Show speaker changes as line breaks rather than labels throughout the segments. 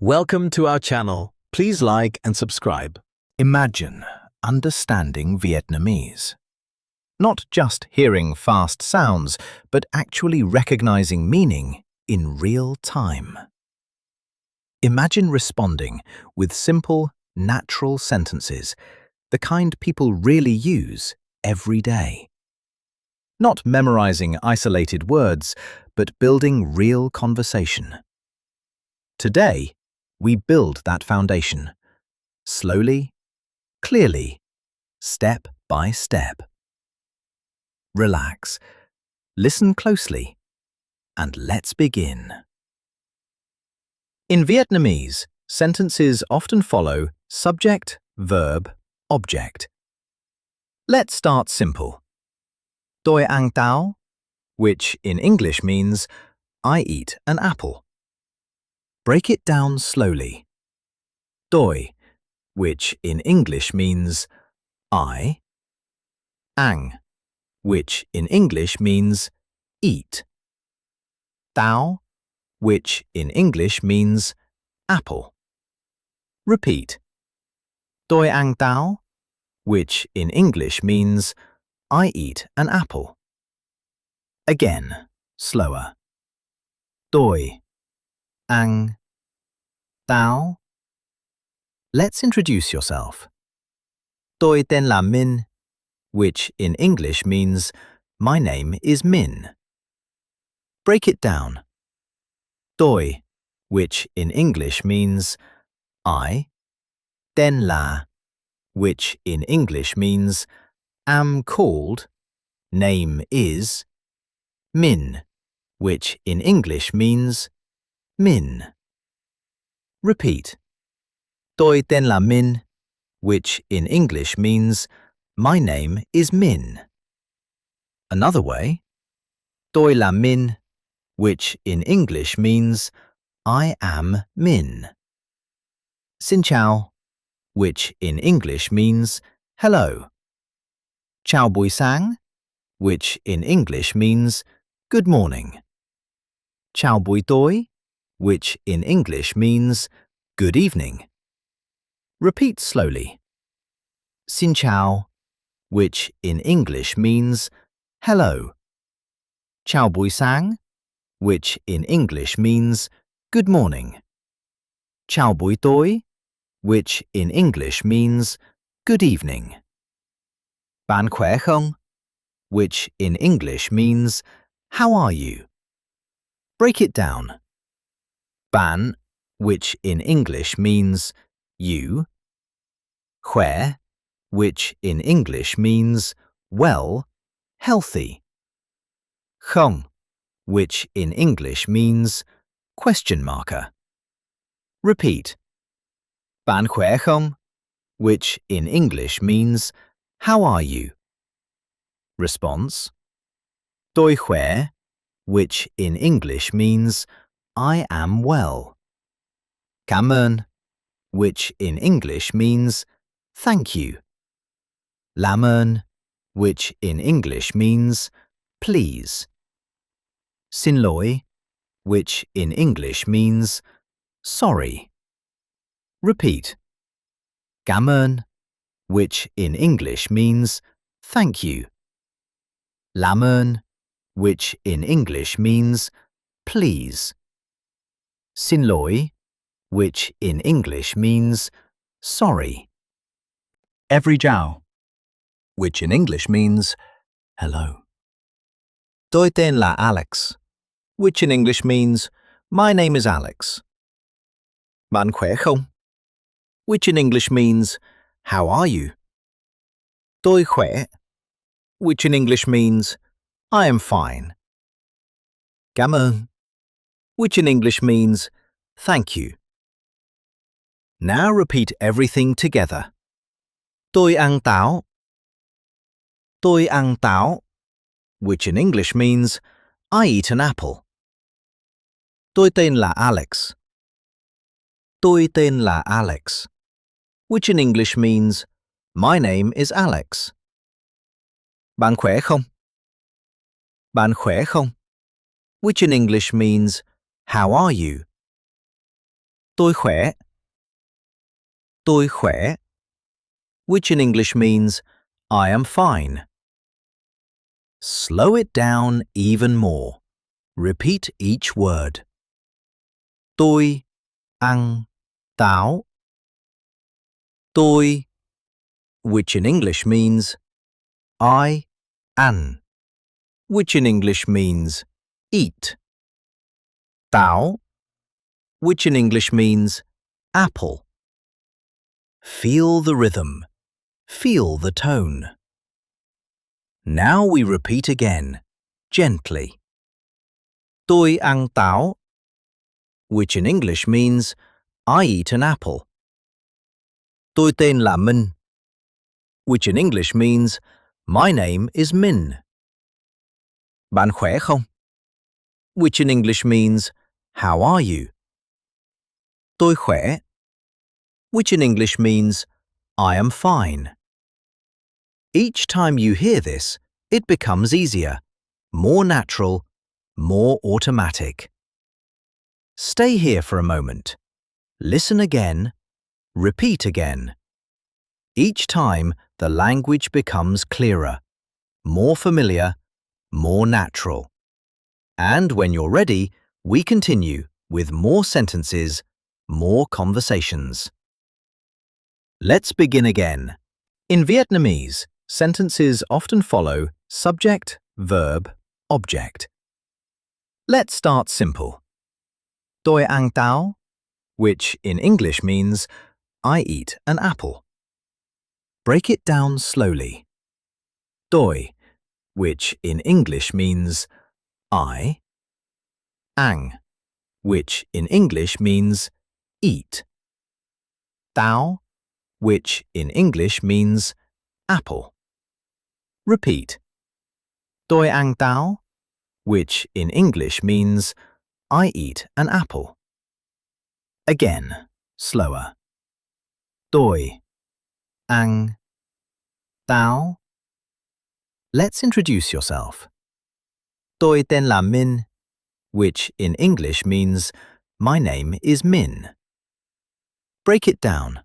Welcome to our channel. Please like and subscribe.
Imagine understanding Vietnamese. Not just hearing fast sounds, but actually recognizing meaning in real time. Imagine responding with simple, natural sentences, the kind people really use every day. Not memorizing isolated words, but building real conversation. Today, we build that foundation, slowly, clearly, step by step. Relax, listen closely, and let's begin. In Vietnamese, sentences often follow subject, verb, object. Let's start simple. Tôi ăn táo, which in English means I eat an apple. Break it down slowly. Tôi, which in English means I. Ăn, which in English means eat. Táo, which in English means apple. Repeat. Tôi ăn táo, which in English means I eat an apple. Again, slower. Tôi ăn táo. Let's introduce yourself. Tôi tên là Min, which in English means my name is Min. Break it down. Tôi, which in English means I. Tên là, which in English means am called, name is. Min, which in English means Min. Repeat. Tôi tên là Min, which in English means my name is Min. Another way. Tôi là Min, which in English means I am Min. Xin chào, which in English means hello. Chào buổi sáng, which in English means good morning. Chào buổi tối, which in English means good evening. Repeat slowly. Xin chào, which in English means hello. Chào buổi sáng, which in English means good morning. Chào buổi tối, which in English means good evening. Bạn khỏe không? Which in English means how are you? Break it down. Bạn, which in English means you. Khỏe, which in English means well, healthy. Không, which in English means question marker. Repeat. Bạn khỏe không? Which in English means how are you? Response. Tôi khỏe, which in English means I am well. Cảm ơn, which in English means thank you. Làm ơn, which in English means please. Xin lỗi, which in English means sorry. Repeat. Cảm ơn, which in English means thank you. Làm ơn, which in English means please. Xin lỗi, which in English means sorry. Every Jiao, which in English means hello. Tôi tên là Alex, which in English means my name is Alex. Bạn khỏe không? Which in English means how are you? Tôi khỏe, which in English means I am fine. Cảm ơn, which in English means thank you. Now repeat everything together. Tôi ăn táo. Tôi ăn táo, which in English means I eat an apple. Tôi tên là Alex. Tôi tên là Alex, which in English means my name is Alex. Bạn khỏe không? Bạn khỏe không? Which in English means how are you? Tôi khỏe. Tôi khỏe, which in English means I am fine. Slow it down even more. Repeat each word. Tôi ăn táo. Tôi, which in English means I ăn, which in English means eat. Táo, which in English means apple. Feel the rhythm. Feel the tone. Now we repeat again, gently. Tôi ăn táo, which in English means I eat an apple. Tôi tên là Minh, which in English means my name is Min. Bạn khỏe không? Which in English means how are you? Tôi khỏe, which in English means I am fine. Each time you hear this, it becomes easier, more natural, more automatic. Stay here for a moment. Listen again. Repeat again. Each time, the language becomes clearer, more familiar, more natural. And when you're ready, we continue with more sentences, more conversations. Let's begin again. In Vietnamese, sentences often follow subject, verb, object. Let's start simple. Tôi ăn táo, which in English means I eat an apple. Break it down slowly. Tôi, which in English means I. Ăn, which in English means eat. Táo, which in English means apple. Repeat. Tôi ăn táo, which in English means I eat an apple. Again, slower. Tôi ăn táo. Let's introduce yourself. Tôi tên là Min, which in English means my name is Min. Break it down.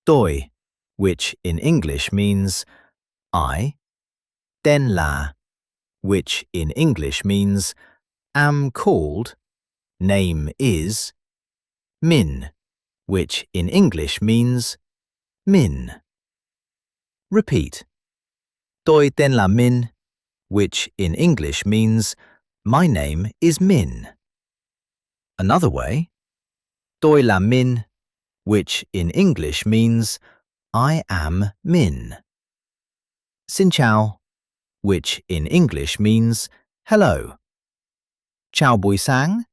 Tôi, which in English means I. Tên là, which in English means am called, name is. Min, which in English means Min. Repeat. Tôi tên là Min, which in English means my name is Min. Another way. Tôi là Min, which in English means I am Min. Xin chào, which in English means hello. Chào buổi sáng,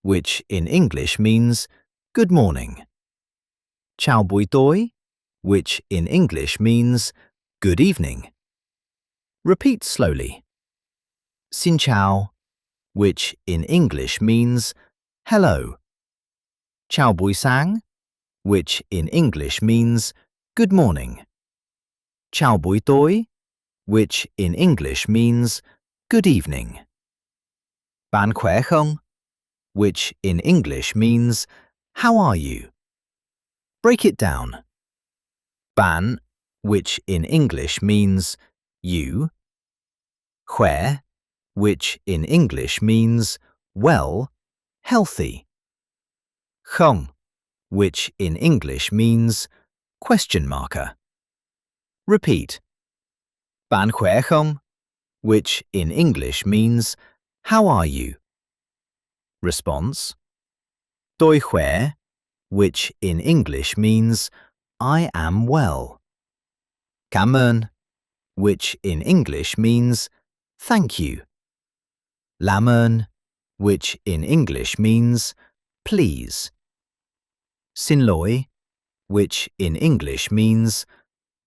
which in English means good morning. Chào buổi tối, which in English means good evening. Repeat slowly. Xin chào, which in English means hello. Chào buổi sáng, which in English means good morning. Chào buổi tối, which in English means good evening. Bạn khỏe không? Which in English means how are you? Break it down. Bạn, which in English means you. Khỏe, which in English means well, healthy. Không, which in English means question marker. Repeat. Bạn khỏe không? Which in English means how are you? Response. Tôi khỏe, which in English means I am well. Cảm ơn, which in English means thank you. Làm ơn, which in English means please. Xin lỗi, which in English means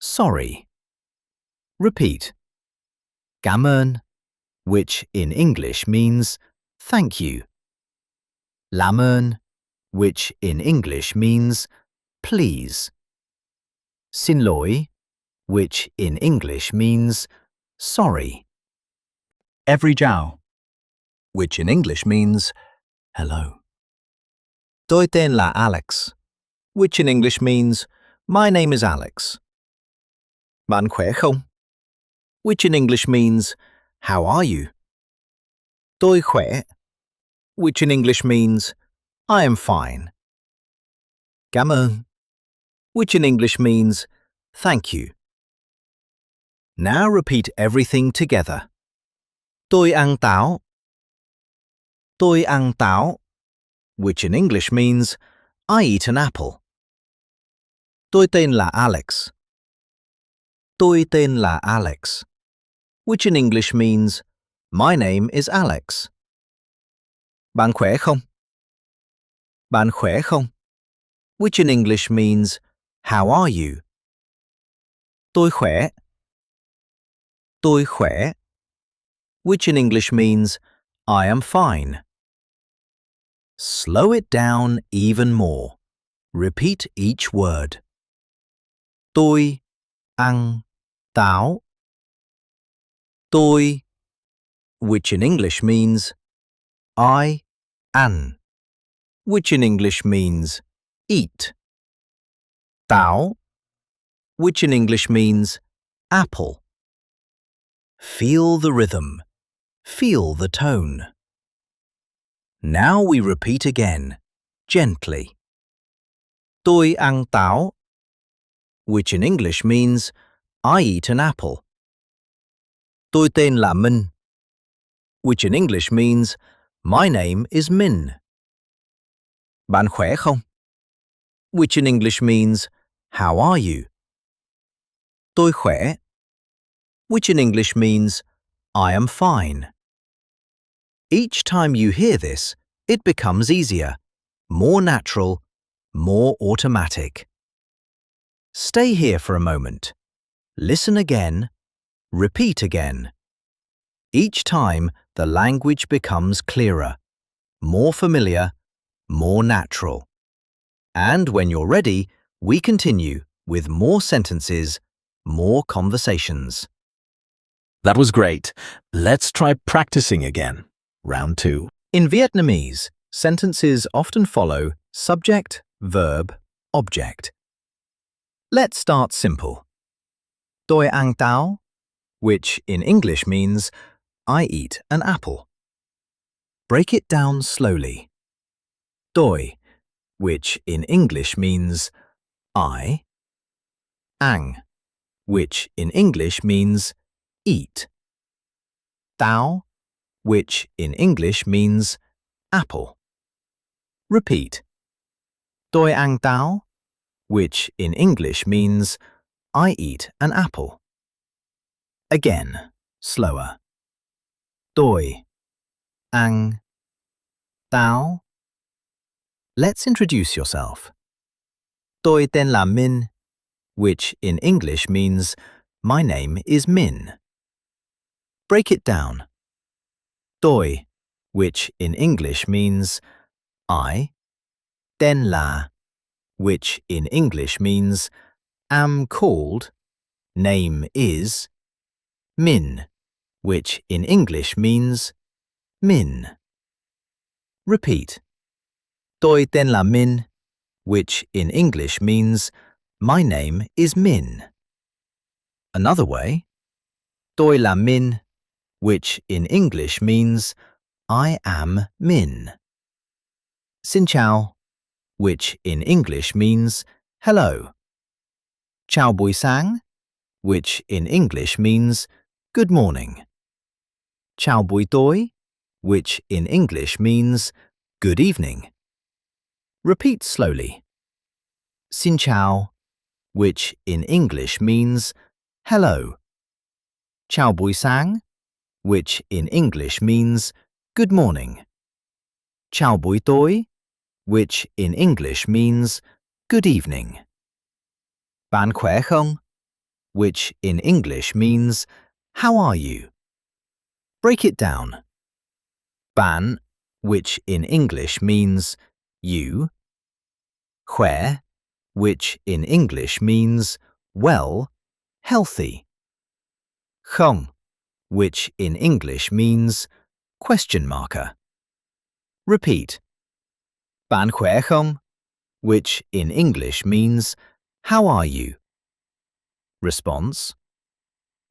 sorry. Repeat. Cảm ơn, which in English means thank you. Làm ơn, which in English means please. Xin lỗi, which in English means sorry. Every chào, which in English means hello. Tôi tên là Alex, which in English means my name is Alex. Bạn khỏe không? Which in English means how are you? Tôi khỏe, which in English means I am fine. Cảm ơn, which in English means thank you. Now repeat everything together. Tôi ăn táo. Tôi ăn táo, which in English means I eat an apple. Tôi tên là Alex. Tôi tên là Alex, which in English means my name is Alex. Bạn khỏe không? Bạn khỏe không? Which in English means how are you? Tôi khỏe. Tôi khỏe, which in English means I am fine. Slow it down even more. Repeat each word. Tôi ăn táo. Tôi, which in English means I, ăn, which in English means eat. Táo, which in English means apple. Feel the rhythm. Feel the tone. Now we repeat again, gently. Tôi ăn táo, which in English means I eat an apple. Tôi tên là Minh, which in English means my name is Min. Bạn khỏe không? Which in English means how are you? Tôi khỏe, which in English means I am fine. Each time you hear this, it becomes easier, more natural, more automatic. Stay here for a moment. Listen again. Repeat again. Each time, the language becomes clearer, more familiar, more natural. And when you're ready, we continue with more sentences, more conversations.
That was great. Let's try practicing again. Round 2.
In Vietnamese, sentences often follow subject, verb, object. Let's start simple. Tôi ăn táo, which in English means I eat an apple. Break it down slowly. Tôi, which in English means I. Ăn, which in English means eat. Táo, which in English means apple. Repeat. Tôi ăn táo, which in English means I eat an apple. Again, slower. Tôi ăn táo. Let's introduce yourself. Tôi tên là Min, which in English means my name is Min. Break it down. Tôi, which in English means I. Tên là, which in English means am called, name is. Min, which in English means Min. Repeat. Tôi tên là Min, which in English means my name is Min. Another way. Tôi là Min, which in English means I am Min. Xin chào, which in English means hello. Chào buổi sáng, which in English means good morning. Chào buổi tối, which in English means good evening. Repeat slowly. Xin chào, which in English means hello. Chào buổi sáng, which in English means good morning. Chào buổi tối, which in English means good evening. Bạn khỏe không? Which in English means how are you? Break it down. Bạn, which in English means you. Khỏe, which in English means well, healthy. Không, which in English means question marker. Repeat. Bạn khỏe không? Which in English means, how are you? Response.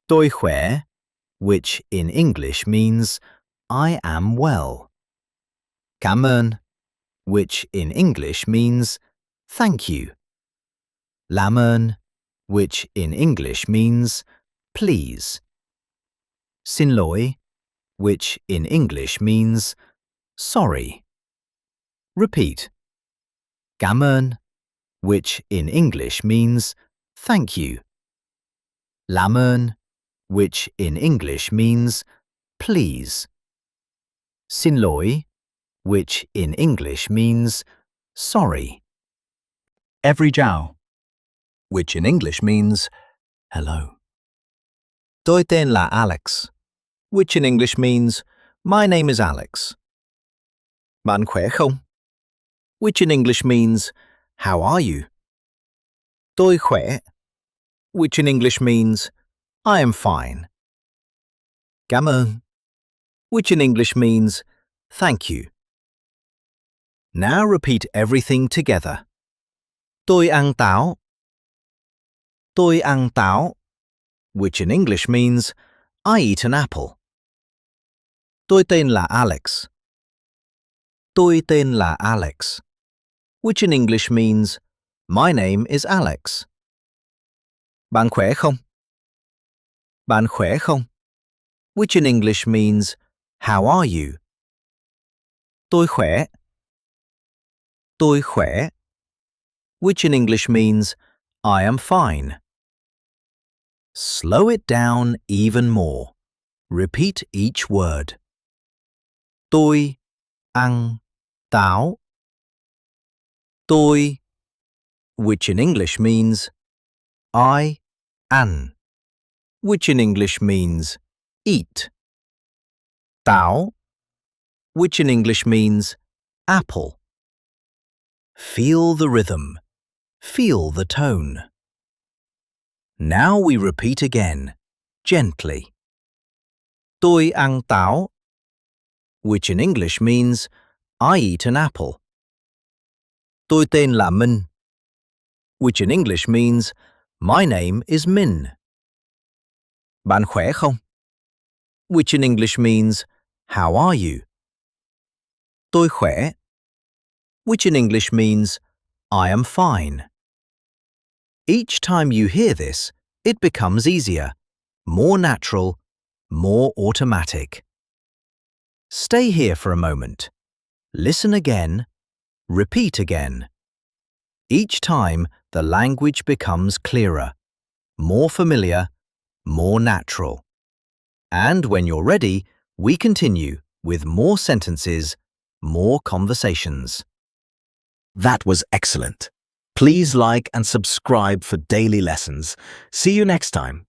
Tôi khỏe, which in English means, I am well. Cảm ơn, which in English means, thank you. Làm ơn, which in English means, please. Xin lỗi, which in English means, sorry. Repeat. Cảm ơn, which in English means, thank you. Làm ơn, which in English means, please. Xin lỗi, which in English means, sorry. Every Jiao, which in English means, hello. Tôi tên là Alex, which in English means, my name is Alex. Bạn khỏe không? Which in English means, how are you? Tôi khỏe, which in English means, I am fine. Cảm ơn, which in English means, thank you. Now repeat everything together. Tôi ăn táo. Tôi ăn táo, which in English means, I eat an apple. Tôi tên là Alex. Tôi tên là Alex, which in English means, my name is Alex. Bạn khỏe không? Bạn khỏe không? Which in English means, how are you? Tôi khỏe. Tôi khỏe, which in English means, I am fine. Slow it down even more. Repeat each word. Tôi ăn táo. Tôi, which in English means, I ăn, which in English means, eat. Táo, which in English means, apple. Feel the rhythm. Feel the tone. Now we repeat again, gently. Tôi ăn táo, which in English means, I eat an apple. Tôi tên là Minh, which in English means, my name is Min. Bạn khỏe không? Which in English means, how are you? Tôi khỏe, which in English means, I am fine. Each time you hear this, it becomes easier, more natural, more automatic. Stay here for a moment. Listen again. Repeat again. Each time, the language becomes clearer, more familiar, more natural. And when you're ready, we continue with more sentences, more conversations.
That was excellent. Please like and subscribe for daily lessons. See you next time.